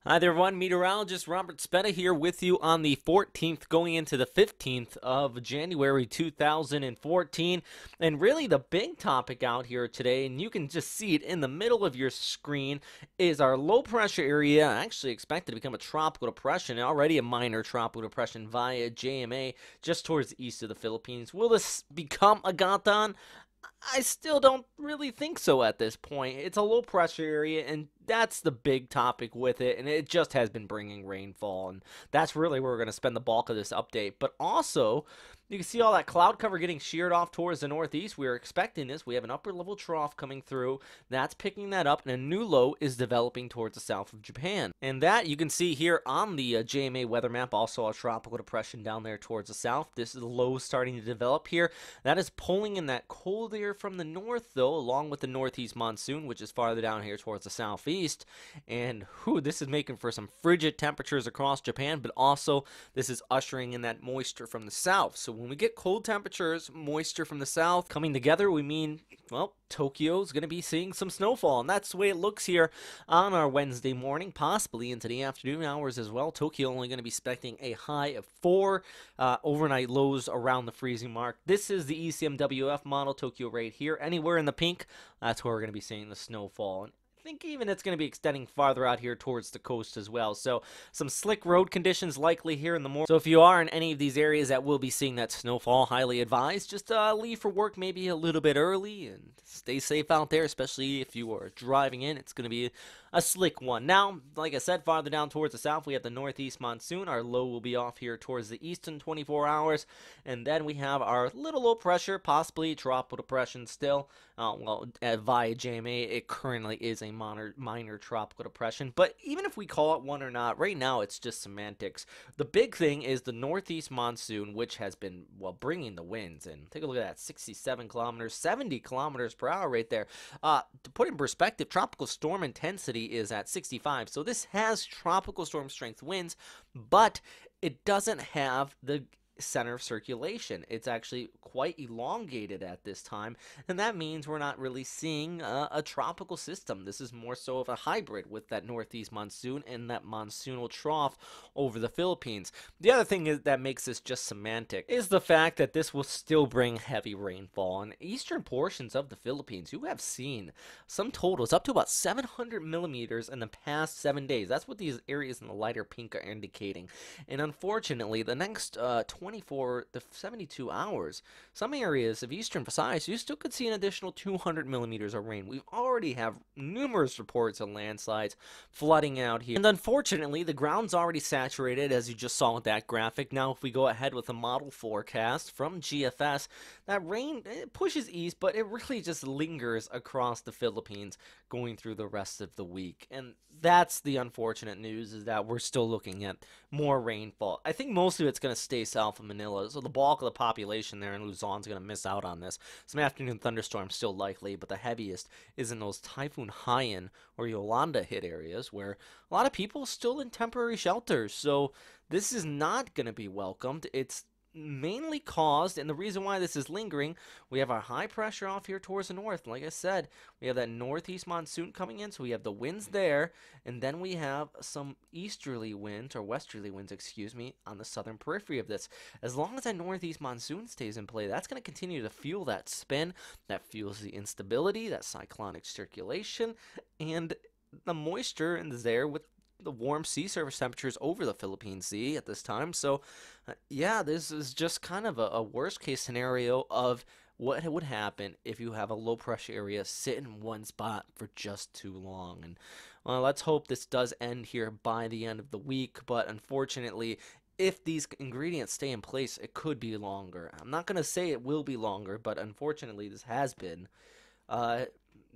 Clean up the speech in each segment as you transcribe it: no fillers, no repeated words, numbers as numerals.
Hi there, everyone. Meteorologist Robert Speta here with you on the 14th, going into the 15th of January 2014. And really, the big topic out here today, and you can just see it in the middle of your screen, is our low pressure area actually expected to become a tropical depression, already a minor tropical depression via JMA just towards the east of the Philippines. Will this become a Gatan? I still don't really think so at this point. It's a low pressure area, and that's the big topic with it, and it just has been bringing rainfall, and that's really where we're going to spend the bulk of this update. But also, you can see all that cloud cover getting sheared off towards the northeast. We are expecting this. We have an upper level trough coming through. That's picking that up, and a new low is developing towards the south of Japan. And that you can see here on the JMA weather map, also a tropical depression down there towards the south. This is the low starting to develop here. That is pulling in that cold air from the north, though, along with the northeast monsoon, which is farther down here towards the southeast. And this is making for some frigid temperatures across Japan, but also this is ushering in that moisture from the south. So when we get cold temperatures, moisture from the south coming together, we mean, well, Tokyo's going to be seeing some snowfall, and that's the way it looks here on our Wednesday morning, possibly into the afternoon hours as well. Tokyo only going to be expecting a high of 4, overnight lows around the freezing mark. This is the ECMWF model, Tokyo right here. Anywhere in the pink, that's where we're going to be seeing the snowfall. And I think even it's going to be extending farther out here towards the coast as well. So some slick road conditions likely here in the morning. So if you are in any of these areas that will be seeing that snowfall, highly advised, just leave for work maybe a little bit early and stay safe out there, especially if you are driving in. It's going to be a slick one. Now, like I said, farther down towards the south, we have the northeast monsoon. Our low will be off here towards the east in 24 hours. And then we have our little low pressure, possibly tropical depression still. Via JMA, it currently is a minor tropical depression. But even if we call it one or not, right now it's just semantics. The big thing is the northeast monsoon, which has been, well, bringing the winds in. Take a look at that, 67 kilometers, 70 kilometers per hour right there. To put in perspective, tropical storm intensity is at 65. So this has tropical storm strength winds, but it doesn't have the center of circulation. It's actually quite elongated at this time, and that means we're not really seeing a tropical system. This is more so of a hybrid with that northeast monsoon and that monsoonal trough over the Philippines. The other thing that makes this just semantic is the fact that this will still bring heavy rainfall in eastern portions of the Philippines. You have seen some totals up to about 700 millimeters in the past 7 days. That's what these areas in the lighter pink are indicating. And unfortunately, the next 24 to 72 hours, some areas of eastern Visayas, you still could see an additional 200 millimeters of rain. We already have numerous reports of landslides flooding out here. And unfortunately, the ground's already saturated, as you just saw with that graphic. Now, if we go ahead with a model forecast from GFS, that rain, it pushes east, but it really just lingers across the Philippines going through the rest of the week. And that's the unfortunate news, is that we're still looking at more rainfall. I think most of it's going to stay south of Manila, so the bulk of the population there in Luzon is going to miss out on this. Some afternoon thunderstorms still likely, but the heaviest is in those Typhoon Haiyan or Yolanda hit areas where a lot of people are still in temporary shelters. So this is not going to be welcomed. It's mainly caused, and the reason why this is lingering, we have our high pressure off here towards the north. Like I said, we have that northeast monsoon coming in, so we have the winds there, and then we have some easterly winds, or westerly winds, excuse me, on the southern periphery of this. As long as that northeast monsoon stays in play, that's going to continue to fuel that spin, that fuels the instability, that cyclonic circulation, and the moisture is there with the warm sea surface temperatures over the Philippine Sea at this time. So, yeah, this is just kind of a worst case scenario of what would happen if you have a low pressure area sit in one spot for just too long. And let's hope this does end here by the end of the week. But unfortunately, if these ingredients stay in place, it could be longer. I'm not going to say it will be longer, but unfortunately, this has been uh,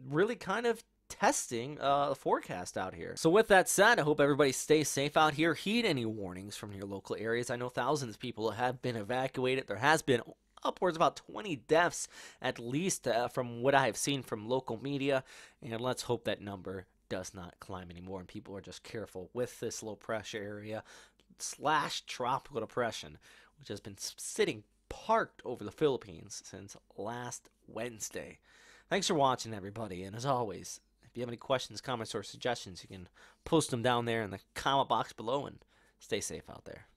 really kind of testing the forecast out here. So with that said, I hope everybody stays safe out here. Heed any warnings from your local areas. I know thousands of people have been evacuated. There has been upwards of about 20 deaths at least from what I have seen from local media, and let's hope that number does not climb anymore and people are just careful with this low pressure area slash tropical depression, which has been sitting parked over the Philippines since last Wednesday. Thanks for watching, everybody, and as always, If you have any questions, comments, or suggestions, you can post them down there in the comment box below, and stay safe out there.